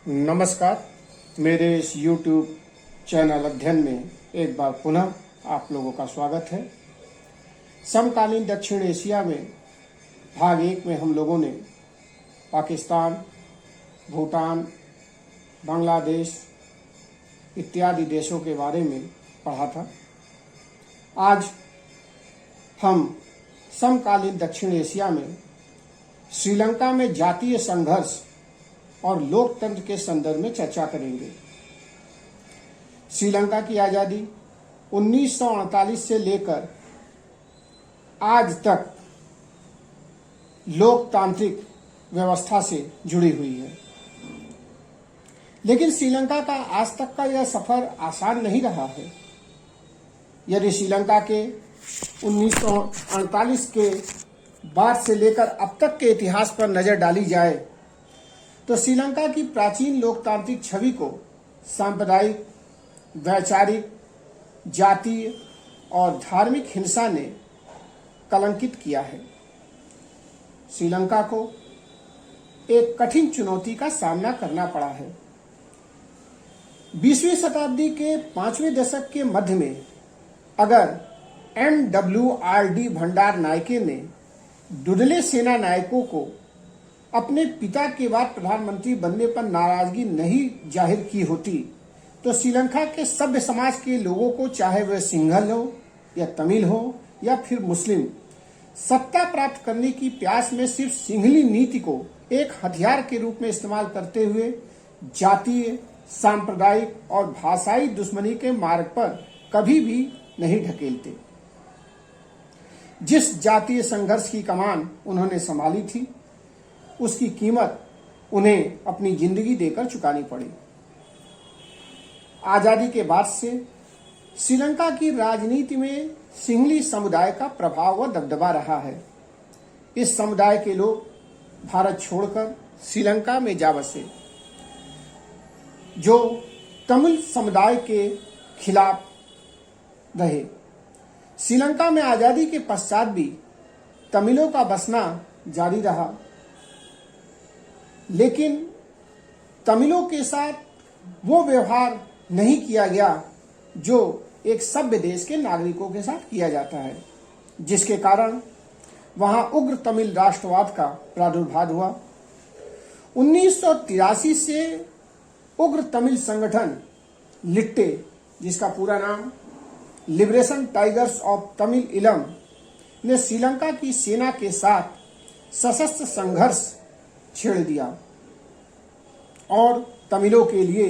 नमस्कार। मेरे इस YouTube चैनल अध्ययन में एक बार पुनः आप लोगों का स्वागत है। समकालीन दक्षिण एशिया में भाग 1 में हम लोगों ने पाकिस्तान, भूटान, बांग्लादेश इत्यादि देशों के बारे में पढ़ा था। आज हम समकालीन दक्षिण एशिया में श्रीलंका में जातीय संघर्ष और लोकतंत्र के संदर्भ में चर्चा करेंगे। श्रीलंका की आज़ादी 1948 से लेकर आज तक लोकतांत्रिक व्यवस्था से जुड़ी हुई है, लेकिन श्रीलंका का आज तक का यह सफर आसान नहीं रहा है। यदि श्रीलंका के 1948 के बाद से लेकर अब तक के इतिहास पर नजर डाली जाए तो श्रीलंका की प्राचीन लोकतांत्रिक छवि को सांप्रदायिक, वैचारिक, जातीय और धार्मिक हिंसा ने कलंकित किया है। श्रीलंका को एक कठिन चुनौती का सामना करना पड़ा है। 20वीं शताब्दी के 5वें दशक के मध्य में अगर MWRD भंडार नायके ने दुदले सेना नायकों को अपने पिता के बाद प्रधानमंत्री बनने पर नाराजगी नहीं जाहिर की होती तो श्रीलंका के सभ्य समाज के लोगों को, चाहे वह सिंहल हो या तमिल हो या फिर मुस्लिम, सत्ता प्राप्त करने की प्यास में सिर्फ सिंहली नीति को एक हथियार के रूप में इस्तेमाल करते हुए जातीय, सांप्रदायिक और भाषाई दुश्मनी के मार्ग पर कभी भी नहीं ढकेलते। जिस जातीय संघर्ष की कमान उन्होंने संभाली थी उसकी कीमत उन्हें अपनी जिंदगी देकर चुकानी पड़ी। आजादी के बाद से श्रीलंका की राजनीति में सिंहली समुदाय का प्रभाव व दबदबा रहा है। इस समुदाय के लोग भारत छोड़कर श्रीलंका में जा बसे, जो तमिल समुदाय के खिलाफ रहे। श्रीलंका में आजादी के पश्चात भी तमिलों का बसना जारी रहा, लेकिन तमिलों के साथ वो व्यवहार नहीं किया गया जो एक सभ्य देश के नागरिकों के साथ किया जाता है, जिसके कारण वहां उग्र तमिल राष्ट्रवाद का प्रादुर्भाव हुआ। 1983 से उग्र तमिल संगठन लिट्टे, जिसका पूरा नाम लिबरेशन टाइगर्स ऑफ तमिल इलम, ने श्रीलंका की सेना के साथ सशस्त्र संघर्ष छेड़ दिया और तमिलों के लिए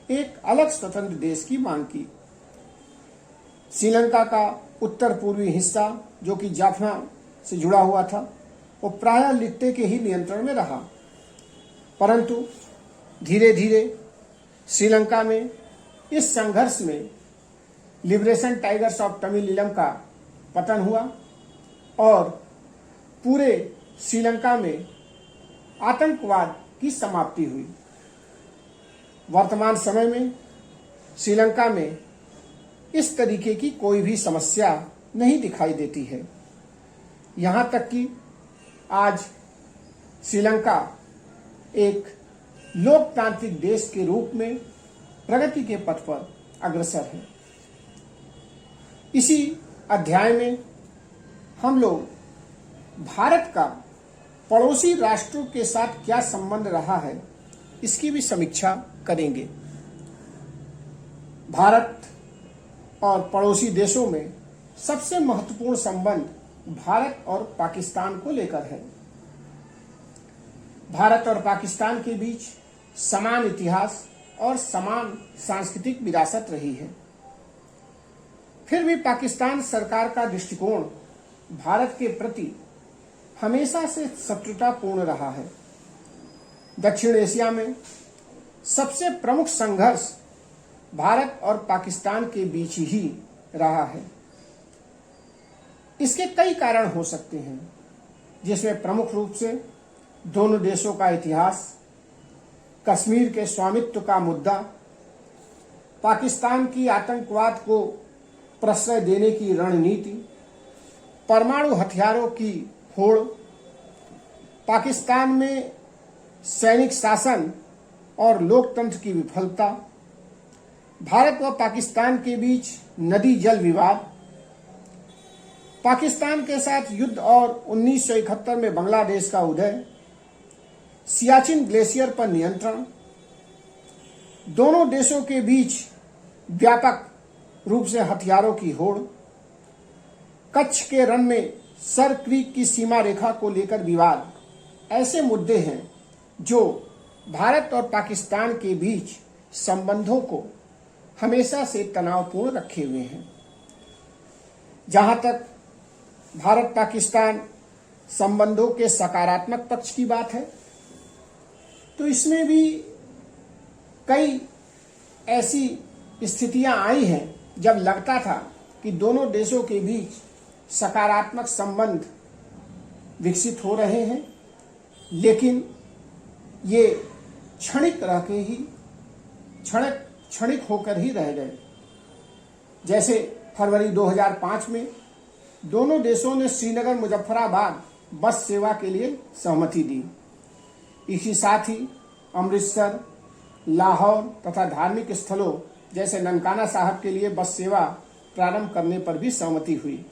एक अलग स्वतंत्र देश की मांग की। श्रीलंका का उत्तर पूर्वी हिस्सा, जो कि जाफना से जुड़ा हुआ था, वो प्रायः लिट्टे के ही नियंत्रण में रहा, परंतु धीरे धीरे श्रीलंका में इस संघर्ष में लिबरेशन टाइगर्स ऑफ तमिल इलम का पतन हुआ और पूरे श्रीलंका में आतंकवाद की समाप्ति हुई। वर्तमान समय में श्रीलंका में इस तरीके की कोई भी समस्या नहीं दिखाई देती है। यहाँ तक कि आज श्रीलंका एक लोकतांत्रिक देश के रूप में प्रगति के पथ पर अग्रसर है। इसी अध्याय में हम लोग भारत का पड़ोसी राष्ट्रों के साथ क्या संबंध रहा है, इसकी भी समीक्षा करेंगे। भारत और पड़ोसी देशों में सबसे महत्वपूर्ण संबंध भारत और पाकिस्तान को लेकर है। भारत और पाकिस्तान के बीच समान इतिहास और समान सांस्कृतिक विरासत रही है। फिर भी पाकिस्तान सरकार का दृष्टिकोण भारत के प्रति हमेशा से शत्रुतापूर्ण रहा है। दक्षिण एशिया में सबसे प्रमुख संघर्ष भारत और पाकिस्तान के बीच ही रहा है। इसके कई कारण हो सकते हैं, जिसमें प्रमुख रूप से दोनों देशों का इतिहास, कश्मीर के स्वामित्व का मुद्दा, पाकिस्तान की आतंकवाद को प्रश्रय देने की रणनीति, परमाणु हथियारों की होड़, पाकिस्तान में सैनिक शासन और लोकतंत्र की विफलता, भारत व पाकिस्तान के बीच नदी जल विवाद, पाकिस्तान के साथ युद्ध और 1971 में बांग्लादेश का उदय, सियाचिन ग्लेशियर पर नियंत्रण, दोनों देशों के बीच व्यापक रूप से हथियारों की होड़, कच्छ के रण में सर क्रीक की सीमा रेखा को लेकर विवाद, ऐसे मुद्दे हैं जो भारत और पाकिस्तान के बीच संबंधों को हमेशा से तनावपूर्ण रखे हुए हैं। जहां तक भारत पाकिस्तान संबंधों के सकारात्मक पक्ष की बात है, तो इसमें भी कई ऐसी स्थितियां आई हैं जब लगता था कि दोनों देशों के बीच सकारात्मक संबंध विकसित हो रहे हैं, लेकिन ये क्षणिक होकर ही रह गए। जैसे फरवरी 2005 में दोनों देशों ने श्रीनगर मुजफ्फराबाद बस सेवा के लिए सहमति दी। इसी साथ ही अमृतसर, लाहौर तथा धार्मिक स्थलों जैसे ननकाना साहब के लिए बस सेवा प्रारंभ करने पर भी सहमति हुई।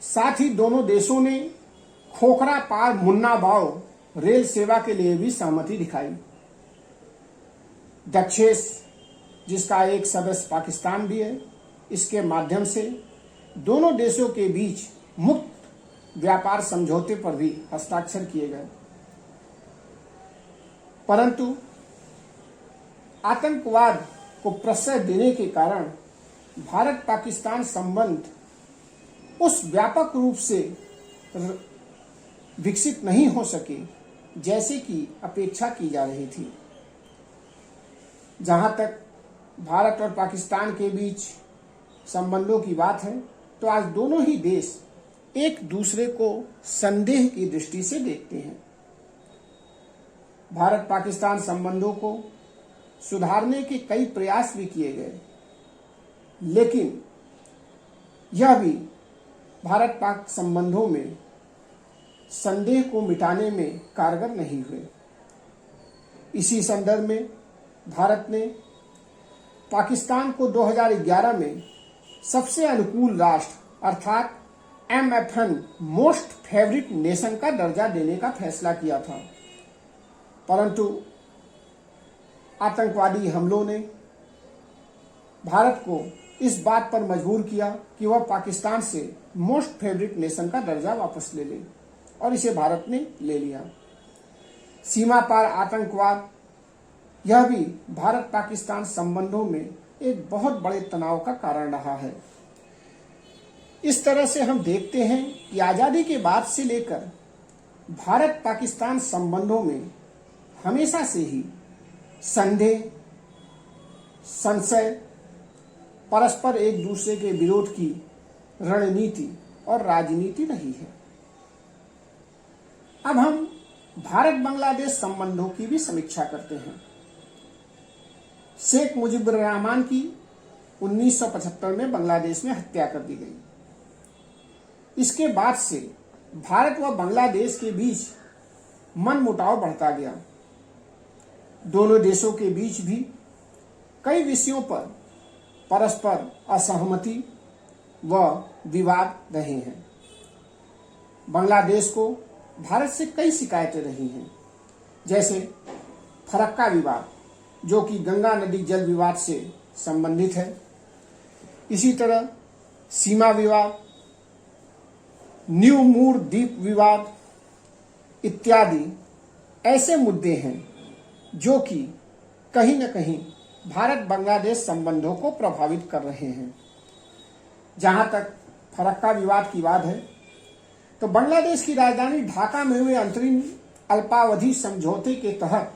साथ ही दोनों देशों ने खोखरा पार मुन्ना बाव रेल सेवा के लिए भी सहमति दिखाई। दक्षेश, जिसका एक सदस्य पाकिस्तान भी है, इसके माध्यम से दोनों देशों के बीच मुक्त व्यापार समझौते पर भी हस्ताक्षर किए गए। परंतु आतंकवाद को प्रश्रय देने के कारण भारत पाकिस्तान संबंध उस व्यापक रूप से विकसित नहीं हो सके जैसे कि अपेक्षा की जा रही थी। जहां तक भारत और पाकिस्तान के बीच संबंधों की बात है, तो आज दोनों ही देश एक दूसरे को संदेह की दृष्टि से देखते हैं। भारत पाकिस्तान संबंधों को सुधारने के कई प्रयास भी किए गए, लेकिन यह भी भारत पाक संबंधों में संदेह को मिटाने में कारगर नहीं हुए। इसी संदर्भ में भारत ने पाकिस्तान को 2011 में सबसे अनुकूल राष्ट्र अर्थात MFN मोस्ट फेवरेट नेशन का दर्जा देने का फैसला किया था। परंतु आतंकवादी हमलों ने भारत को इस बात पर मजबूर किया कि वह पाकिस्तान से मोस्ट फेवरेट नेशन का दर्जा वापस ले ले, और इसे भारत ने ले लिया। सीमा पार आतंकवाद, यह भी भारत पाकिस्तान संबंधों में एक बहुत बड़े तनाव का कारण रहा है। इस तरह से हम देखते हैं कि आजादी के बाद से लेकर भारत पाकिस्तान संबंधों में हमेशा से ही संदेह, संशय, परस्पर एक दूसरे के विरोध की रणनीति और राजनीति रही है। अब हम भारत बांग्लादेश संबंधों की भी समीक्षा करते हैं। शेख मुजीबुर रहमान की 1975 में बांग्लादेश में हत्या कर दी गई। इसके बाद से भारत व बांग्लादेश के बीच मनमुटाव बढ़ता गया। दोनों देशों के बीच भी कई विषयों पर परस्पर असहमति व विवाद रहे हैं। बांग्लादेश को भारत से कई शिकायतें रही हैं, जैसे फरक्का विवाद, जो कि गंगा नदी जल विवाद से संबंधित है। इसी तरह सीमा विवाद, न्यू मूर द्वीप विवाद इत्यादि ऐसे मुद्दे हैं जो कि कहीं न कहीं भारत बांग्लादेश संबंधों को प्रभावित कर रहे हैं। जहां तक फरक्का विवाद की बात है, तो बांग्लादेश की राजधानी ढाका में हुए अंतरिम अल्पावधि समझौते के तहत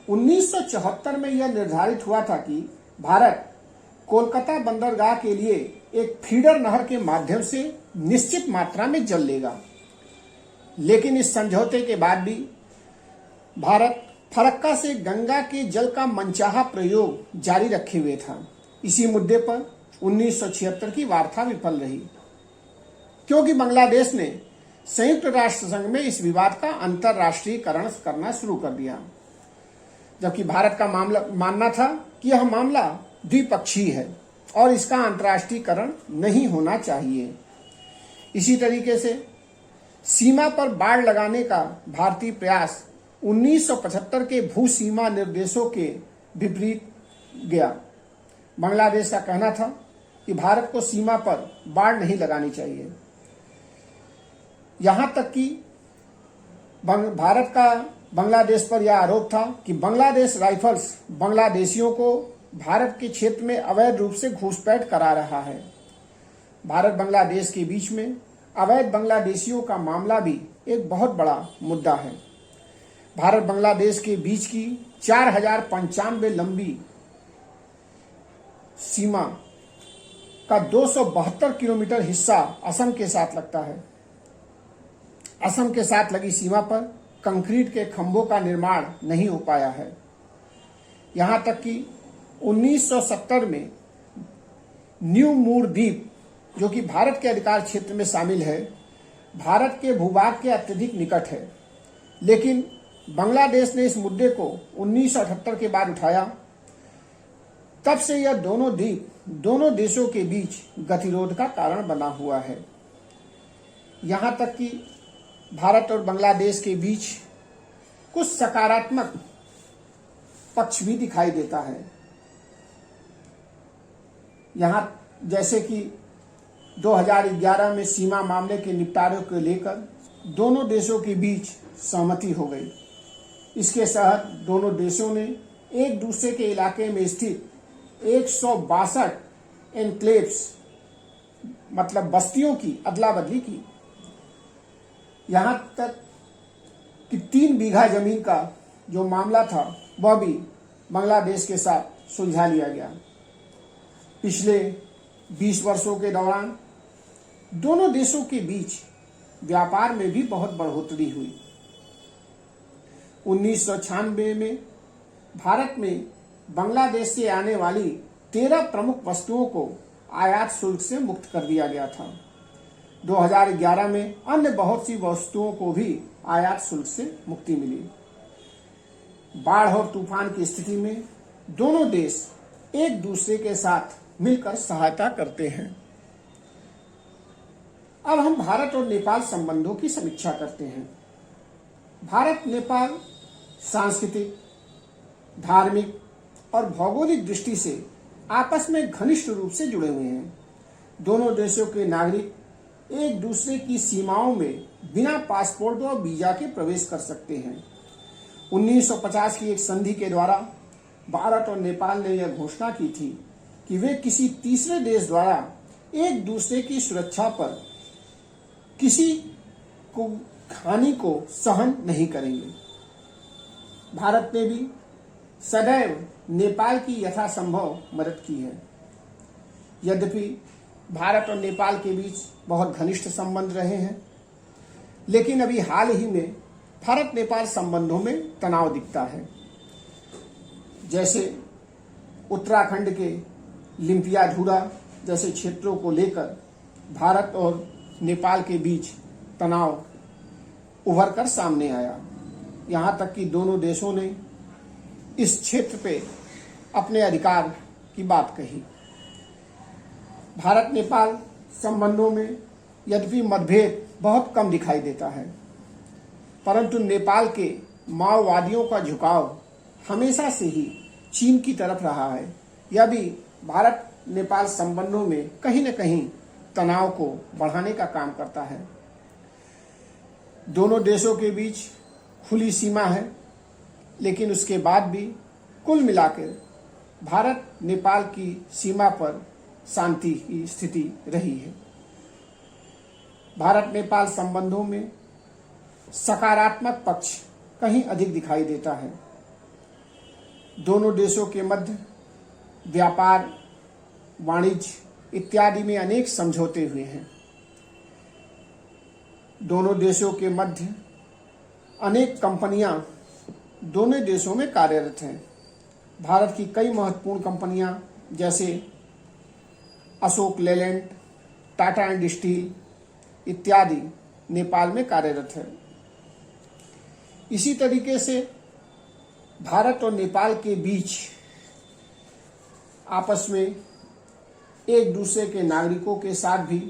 1974 में यह निर्धारित हुआ था कि भारत कोलकाता बंदरगाह के लिए एक फीडर नहर के माध्यम से निश्चित मात्रा में जल लेगा। लेकिन इस समझौते के बाद भी भारत फरक्का से गंगा के जल का मनचाहा प्रयोग जारी रखे हुए था। इसी मुद्दे पर 1976 की वार्ता विफल रही, क्योंकि बांग्लादेश ने संयुक्त राष्ट्र संघ में इस विवाद का अंतर्राष्ट्रीयकरण करना शुरू कर दिया। जबकि भारत का मानना था कि यह मामला द्विपक्षीय है और इसका अंतर्राष्ट्रीयकरण नहीं होना चाहिए। इसी तरीके से सीमा पर बाड़ लगाने का भारतीय प्रयास 1975 के भू सीमा निर्देशों के विपरीत गया। बांग्लादेश का कहना था कि भारत को सीमा पर बाड़ नहीं लगानी चाहिए। यहां तक कि भारत का बांग्लादेश पर यह आरोप था कि बांग्लादेश राइफल्स बांग्लादेशियों को भारत के क्षेत्र में अवैध रूप से घुसपैठ करा रहा है। भारत बांग्लादेश के बीच में अवैध बांग्लादेशियों का मामला भी एक बहुत बड़ा मुद्दा है। भारत बांग्लादेश के बीच की 4095 लंबी सीमा का 272 किलोमीटर हिस्सा असम के साथ लगता है। असम के साथ लगी सीमा पर कंक्रीट के खंभों का निर्माण नहीं हो पाया है। यहां तक कि 1970 में न्यू मूर द्वीप, जो कि भारत के अधिकार क्षेत्र में शामिल है, भारत के भूभाग के अत्यधिक निकट है। लेकिन बांग्लादेश ने इस मुद्दे को 1978 के बाद उठाया। तब से यह दोनों द्वीप दोनों देशों के बीच गतिरोध का कारण बना हुआ है। यहां तक कि भारत और बांग्लादेश के बीच कुछ सकारात्मक पक्ष भी दिखाई देता है। यहां जैसे कि 2011 में सीमा मामले के निपटारे को लेकर दोनों देशों के बीच सहमति हो गई। इसके तहत दोनों देशों ने एक दूसरे के इलाके में स्थित 162 एनक्लेव्स मतलब बस्तियों की अदला बदली की। यहां तक कि 3 बीघा जमीन का जो मामला था वह भी बांग्लादेश के साथ सुलझा लिया गया। पिछले 20 वर्षों के दौरान दोनों देशों के बीच व्यापार में भी बहुत बढ़ोतरी हुई। 1996 में भारत में बांग्लादेश से आने वाली 13 प्रमुख वस्तुओं को आयात शुल्क से मुक्त कर दिया गया था। 2011 में अन्य बहुत सी वस्तुओं को भी आयात शुल्क से मुक्ति मिली। बाढ़ और तूफान की स्थिति में दोनों देश एक दूसरे के साथ मिलकर सहायता करते हैं। अब हम भारत और नेपाल संबंधों की समीक्षा करते हैं। भारत नेपाल सांस्कृतिक, धार्मिक और भौगोलिक दृष्टि से आपस में घनिष्ठ रूप से जुड़े हुए हैं। दोनों देशों के नागरिक एक दूसरे की सीमाओं में बिना पासपोर्ट और वीजा के प्रवेश कर सकते हैं। 1950 की एक संधि के द्वारा भारत और नेपाल ने यह घोषणा की थी कि वे किसी तीसरे देश द्वारा एक दूसरे की सुरक्षा पर किसी को हानि को सहन नहीं करेंगे। भारत ने भी सदैव नेपाल की यथासंभव मदद की है। यद्यपि भारत और नेपाल के बीच बहुत घनिष्ठ संबंध रहे हैं, लेकिन अभी हाल ही में भारत नेपाल संबंधों में तनाव दिखता है। जैसे उत्तराखंड के लिम्पियाधुरा जैसे क्षेत्रों को लेकर भारत और नेपाल के बीच तनाव उभर कर सामने आया। यहाँ तक कि दोनों देशों ने इस क्षेत्र पे अपने अधिकार की बात कही। भारत नेपाल संबंधों में यद्यपि मतभेद बहुत कम दिखाई देता है, परंतु नेपाल के माओवादियों का झुकाव हमेशा से ही चीन की तरफ रहा है। यह भी भारत नेपाल संबंधों में कहीं न कहीं तनाव को बढ़ाने का काम करता है। दोनों देशों के बीच खुली सीमा है, लेकिन उसके बाद भी कुल मिलाकर भारत नेपाल की सीमा पर शांति की स्थिति रही है। भारत नेपाल संबंधों में सकारात्मक पक्ष कहीं अधिक दिखाई देता है। दोनों देशों के मध्य व्यापार, वाणिज्य इत्यादि में अनेक समझौते हुए हैं। दोनों देशों के मध्य अनेक कंपनियां दोनों देशों में कार्यरत हैं। भारत की कई महत्वपूर्ण कंपनियां जैसे अशोक लेलैंड, टाटा एंड स्टील इत्यादि नेपाल में कार्यरत है। इसी तरीके से भारत और नेपाल के बीच आपस में एक दूसरे के नागरिकों के साथ भी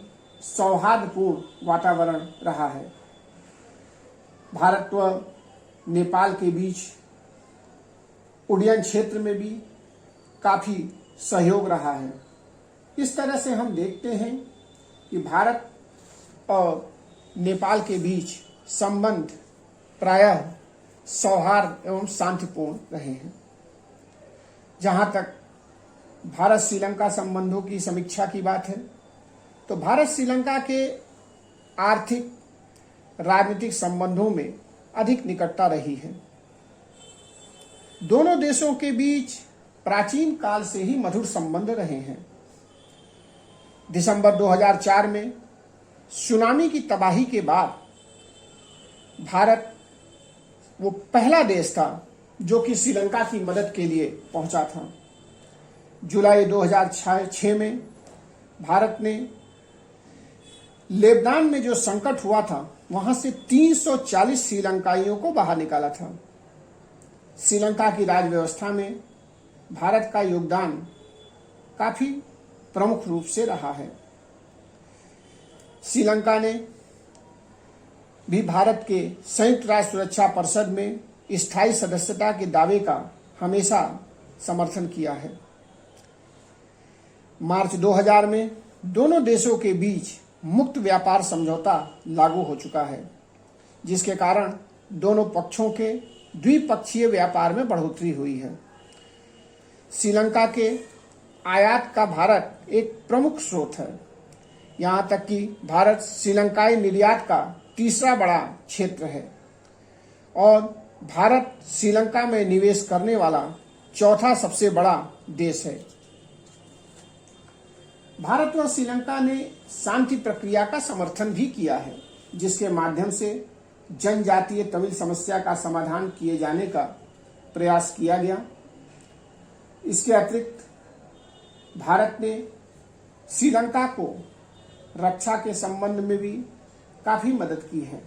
सौहार्दपूर्ण वातावरण रहा है। भारत व नेपाल के बीच उड्डयन क्षेत्र में भी काफ़ी सहयोग रहा है। इस तरह से हम देखते हैं कि भारत और नेपाल के बीच संबंध प्रायः सौहार्द एवं शांतिपूर्ण रहे हैं। जहाँ तक भारत श्रीलंका संबंधों की समीक्षा की बात है, तो भारत श्रीलंका के आर्थिक राजनीतिक संबंधों में अधिक निकटता रही है। दोनों देशों के बीच प्राचीन काल से ही मधुर संबंध रहे हैं। दिसंबर 2004 में सुनामी की तबाही के बाद भारत वो पहला देश था जो कि श्रीलंका की मदद के लिए पहुंचा था। जुलाई 2006 में भारत ने लेबनान में जो संकट हुआ था वहां से 340 श्रीलंकाइयों को बाहर निकाला था। श्रीलंका की राज व्यवस्था में भारत का योगदान काफी प्रमुख रूप से रहा है। श्रीलंका ने भी भारत के संयुक्त राष्ट्र सुरक्षा परिषद में स्थायी सदस्यता के दावे का हमेशा समर्थन किया है। मार्च 2000 में दोनों देशों के बीच मुक्त व्यापार समझौता लागू हो चुका है, जिसके कारण दोनों पक्षों के द्विपक्षीय व्यापार में बढ़ोतरी हुई है। श्रीलंका के आयात का भारत एक प्रमुख स्रोत है। यहां तक कि भारत श्रीलंकाई निर्यात का तीसरा बड़ा क्षेत्र है और भारत श्रीलंका में निवेश करने वाला चौथा सबसे बड़ा देश है। भारत और श्रीलंका ने शांति प्रक्रिया का समर्थन भी किया है, जिसके माध्यम से जनजातीय तमिल समस्या का समाधान किए जाने का प्रयास किया गया। इसके अतिरिक्त भारत ने श्रीलंका को रक्षा के संबंध में भी काफी मदद की है।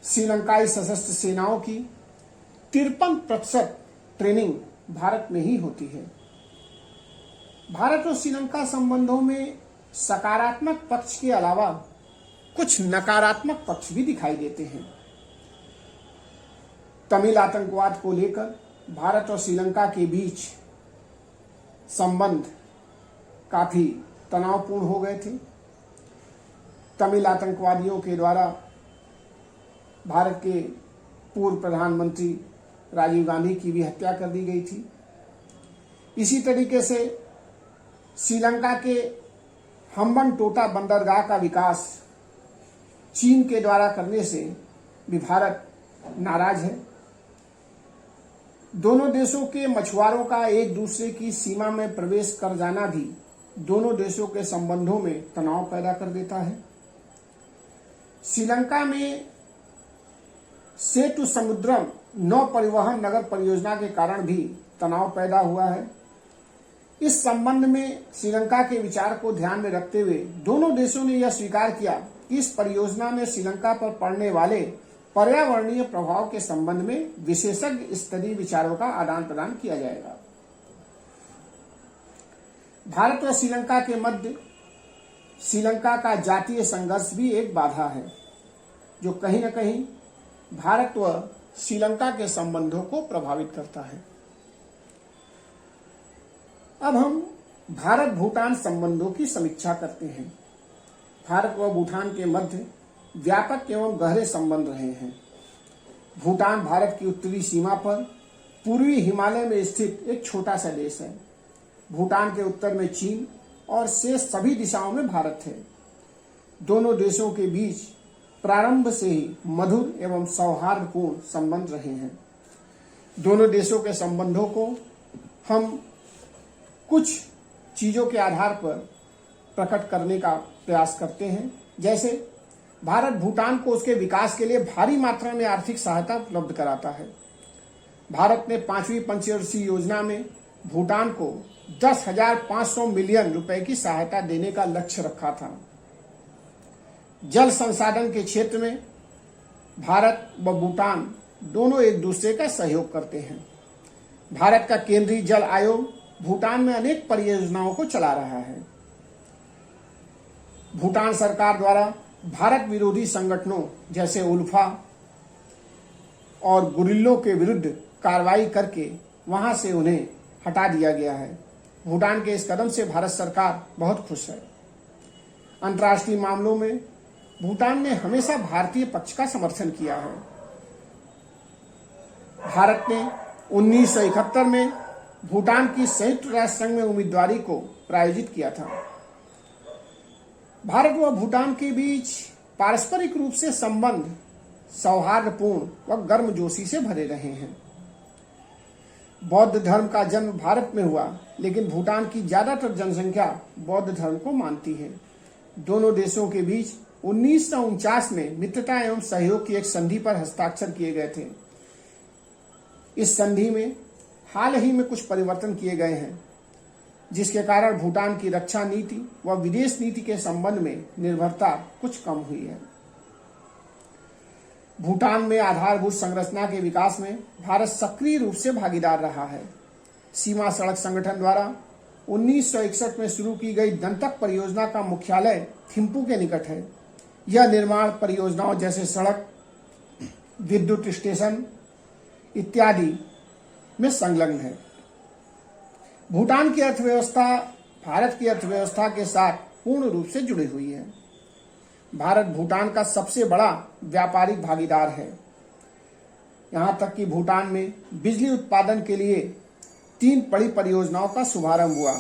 श्रीलंकाई सशस्त्र सेनाओं की 53% ट्रेनिंग भारत में ही होती है। भारत और श्रीलंका संबंधों में सकारात्मक पक्ष के अलावा कुछ नकारात्मक पक्ष भी दिखाई देते हैं। तमिल आतंकवाद को लेकर भारत और श्रीलंका के बीच संबंध काफी तनावपूर्ण हो गए थे। तमिल आतंकवादियों के द्वारा भारत के पूर्व प्रधानमंत्री राजीव गांधी की भी हत्या कर दी गई थी। इसी तरीके से श्रीलंका के हम्बनटोटा बंदरगाह का विकास चीन के द्वारा करने से भी भारत नाराज है। दोनों देशों के मछुआरों का एक दूसरे की सीमा में प्रवेश कर जाना भी दोनों देशों के संबंधों में तनाव पैदा कर देता है। श्रीलंका में सेतु समुद्रम नौ परिवहन नगर परियोजना के कारण भी तनाव पैदा हुआ है। इस संबंध में श्रीलंका के विचार को ध्यान में रखते हुए दोनों देशों ने यह स्वीकार किया कि इस परियोजना में श्रीलंका पर पड़ने वाले पर्यावरणीय प्रभाव के संबंध में विशेषज्ञ स्तरीय विचारों का आदान प्रदान किया जाएगा। भारत और श्रीलंका के मध्य श्रीलंका का जातीय संघर्ष भी एक बाधा है, जो कहीं न कहीं भारत व श्रीलंका के संबंधों को प्रभावित करता है। अब हम भारत भूटान संबंधों की समीक्षा करते हैं। भारत व भूटान के मध्य व्यापक एवं गहरे संबंध रहे हैं। भूटान भारत की उत्तरी सीमा पर पूर्वी हिमालय में स्थित एक छोटा सा देश है। भूटान के उत्तर में चीन और शेष सभी दिशाओं में भारत है। दोनों देशों के बीच प्रारंभ से ही मधुर एवं सौहार्दपूर्ण संबंध रहे हैं। दोनों देशों के संबंधों को हम कुछ चीजों के आधार पर प्रकट करने का प्रयास करते हैं। जैसे भारत भूटान को उसके विकास के लिए भारी मात्रा में आर्थिक सहायता उपलब्ध कराता है। भारत ने 5वीं पंचवर्षीय योजना में भूटान को 10,500 मिलियन रुपए की सहायता देने का लक्ष्य रखा था। जल संसाधन के क्षेत्र में भारत व भूटान दोनों एक दूसरे का सहयोग करते हैं। भारत का केंद्रीय जल आयोग भूटान में अनेक परियोजनाओं को चला रहा है। भूटान सरकार द्वारा भारत विरोधी संगठनों जैसे उल्फा और गुरिल्लों के विरुद्ध कार्रवाई करके वहां से उन्हें हटा दिया गया है। भूटान के इस कदम से भारत सरकार बहुत खुश है। अंतर्राष्ट्रीय मामलों में भूटान ने हमेशा भारतीय पक्ष का समर्थन किया है। भारत ने 1971 में भूटान की संयुक्त राष्ट्र संघ में उम्मीदवारी को प्रायोजित किया था। भारत व भूटान के बीच पारस्परिक रूप से संबंध सौहार्दपूर्ण व गर्मजोशी से भरे रहे हैं। बौद्ध धर्म का जन्म भारत में हुआ, लेकिन भूटान की ज्यादातर जनसंख्या बौद्ध धर्म को मानती है। दोनों देशों के बीच 1949 में मित्रता एवं सहयोग की एक संधि पर हस्ताक्षर किए गए थे। इस संधि में हाल ही में कुछ परिवर्तन किए गए हैं, जिसके कारण भूटान की रक्षा नीति व विदेश नीति के संबंध में निर्भरता कुछ कम हुई है। भूटान में आधारभूत संरचना के विकास में भारत सक्रिय रूप से भागीदार रहा है। सीमा सड़क संगठन द्वारा 1961 में शुरू की गई दंतक परियोजना का मुख्यालय थिम्पू के निकट है। यह निर्माण परियोजनाओं जैसे सड़क, विद्युत स्टेशन इत्यादि में संलग्न है। भूटान की अर्थव्यवस्था भारत की अर्थव्यवस्था के साथ पूर्ण रूप से जुड़ी हुई है। भारत भूटान का सबसे बड़ा व्यापारिक भागीदार है। यहाँ तक कि भूटान में बिजली उत्पादन के लिए 3 बड़ी परियोजनाओं का शुभारंभ हुआ।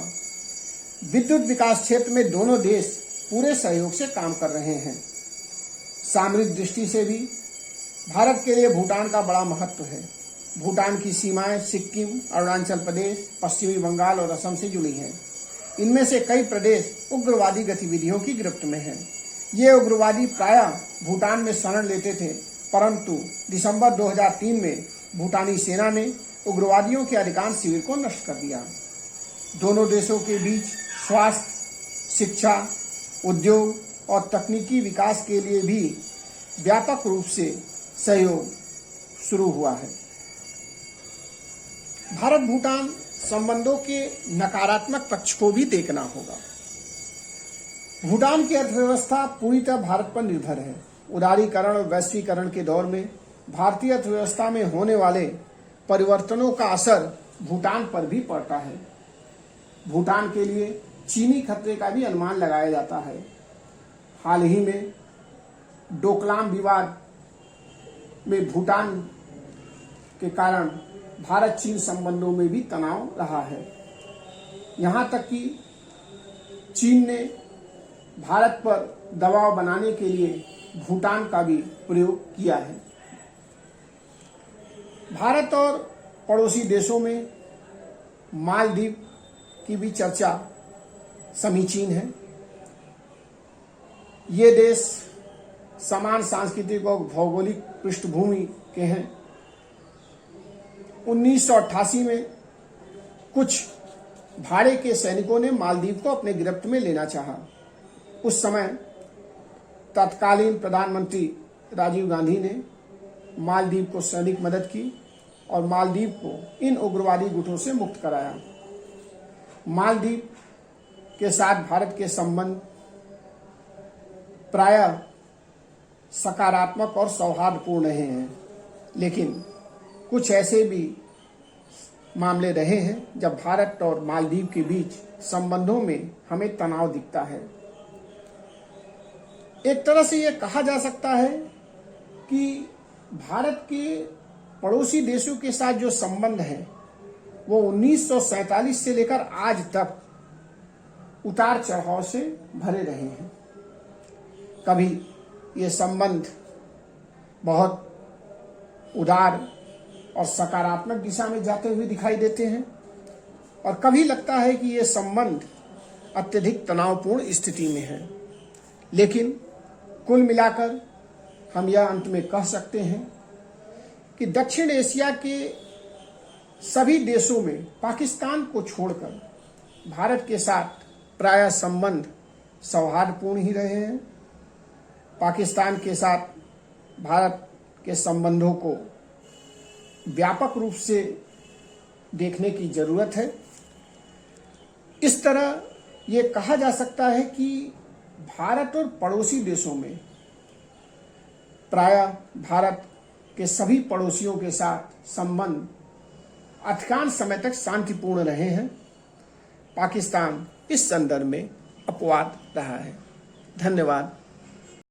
विद्युत विकास क्षेत्र में दोनों देश पूरे सहयोग से काम कर रहे हैं। सामरिक दृष्टि से भी भारत के लिए भूटान का बड़ा महत्व है। भूटान की सीमाएं सिक्किम, अरुणाचल प्रदेश, पश्चिमी बंगाल और असम से जुड़ी हैं। इनमें से कई प्रदेश उग्रवादी गतिविधियों की गिरफ्त में हैं। ये उग्रवादी प्रायः भूटान में शरण लेते थे, परंतु दिसंबर 2003 में भूटानी सेना ने उग्रवादियों के अधिकांश शिविर को नष्ट कर दिया। दोनों देशों के बीच स्वास्थ्य, शिक्षा, उद्योग और तकनीकी विकास के लिए भी व्यापक रूप से सहयोग शुरू हुआ है। भारत भूटान संबंधों के नकारात्मक पक्ष को भी देखना होगा। भूटान की अर्थव्यवस्था पूरी तरह भारत पर निर्भर है। उदारीकरण और वैश्वीकरण के दौर में भारतीय अर्थव्यवस्था में होने वाले परिवर्तनों का असर भूटान पर भी पड़ता है। भूटान के लिए चीनी खतरे का भी अनुमान लगाया जाता है। हाल ही में डोकलाम विवाद में भूटान के कारण भारत चीन संबंधों में भी तनाव रहा है। यहाँ तक कि चीन ने भारत पर दबाव बनाने के लिए भूटान का भी प्रयोग किया है। भारत और पड़ोसी देशों में मालदीव की भी चर्चा समीचीन है। ये देश समान सांस्कृतिक और भौगोलिक पृष्ठभूमि के हैं। 1988 में कुछ भाड़े के सैनिकों ने मालदीव को अपने गिरफ्त में लेना चाहा। उस समय तत्कालीन प्रधानमंत्री राजीव गांधी ने मालदीव को सैनिक मदद की और मालदीव को इन उग्रवादी गुटों से मुक्त कराया। मालदीव के साथ भारत के संबंध प्रायः सकारात्मक और सौहार्दपूर्ण रहे हैं, लेकिन कुछ ऐसे भी मामले रहे हैं जब भारत और मालदीव के बीच संबंधों में हमें तनाव दिखता है। एक तरह से यह कहा जा सकता है कि भारत के पड़ोसी देशों के साथ जो संबंध है वो 1947 से लेकर आज तक उतार चढ़ाव से भरे रहे हैं। कभी ये संबंध बहुत उदार और सकारात्मक दिशा में जाते हुए दिखाई देते हैं और कभी लगता है कि ये संबंध अत्यधिक तनावपूर्ण स्थिति में है। लेकिन कुल मिलाकर हम यह अंत में कह सकते हैं कि दक्षिण एशिया के सभी देशों में पाकिस्तान को छोड़कर भारत के साथ प्रायः संबंध सौहार्दपूर्ण ही रहे हैं। पाकिस्तान के साथ भारत के संबंधों को व्यापक रूप से देखने की जरूरत है। इस तरह ये कहा जा सकता है कि भारत और पड़ोसी देशों में प्रायः भारत के सभी पड़ोसियों के साथ संबंध अधिकांश समय तक शांतिपूर्ण रहे हैं। पाकिस्तान इस संदर्भ में अपवाद रहा है। धन्यवाद।